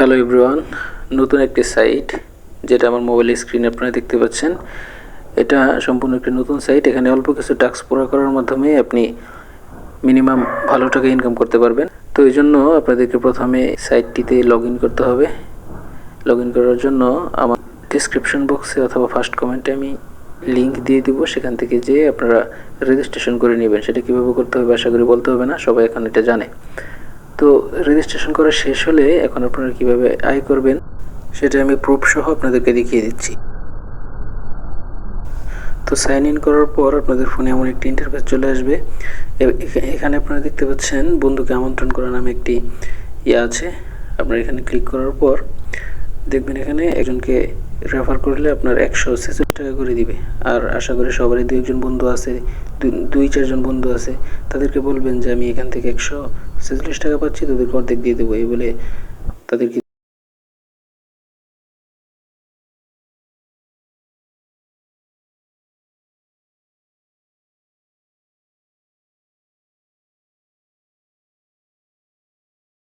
Hello everyone, নতুন একটি site যেটা আমার মোবাইলের স্ক্রিনে আপনারা দেখতে পাচ্ছেন। এটা সম্পূর্ণ একটি নতুন সাইট। এখানে অল্প কিছু টাস্ক পুরো করার মাধ্যমে আপনি মিনিমাম ভালো টাকা ইনকাম করতে পারবেন। তো এই জন্য আপনাদেরকে প্রথমে সাইটটিতে লগ ইন করতে হবে। লগ ইন করার জন্য আমার ডিসক্রিপশন বক্সে অথবা ফার্স্ট কমেন্টে আমি লিঙ্ক দিয়ে দিব, সেখান থেকে যেয়ে আপনারা রেজিস্ট্রেশন করে নেবেন। সেটা কীভাবে করতে হবে আশা করি বলতে হবে না, সবাই এখন এটা জানে। তো রেজিস্ট্রেশন করা শেষ হলে এখন আপনারা কিভাবে আয় করবেন সেটা আমি প্রুফ সহ আপনাদেরকে দেখিয়ে দিচ্ছি। তো সাইন ইন করার পর আপনাদের ফোনে এমন একটি ইন্টারফেস চলে আসবে। এখানে আপনারা দেখতে পাচ্ছেন বন্ধুকে আমন্ত্রণ করা নামে একটি আছে। আপনারা এখানে ক্লিক করার পর দেখবেন এখানে একজনকে রেফার করলে আপনার 146 টাকা করে দিবে। আর আশা করি সবারই 2-1 বন্ধু আছে, 2-4 জন বন্ধু আছে, তাদেরকে বলবেন যে আমি এখান থেকে 146 টাকা পাচ্ছি, তাদেরকে অর্ধেক দিয়ে দেবো। এই বলে তাদেরকে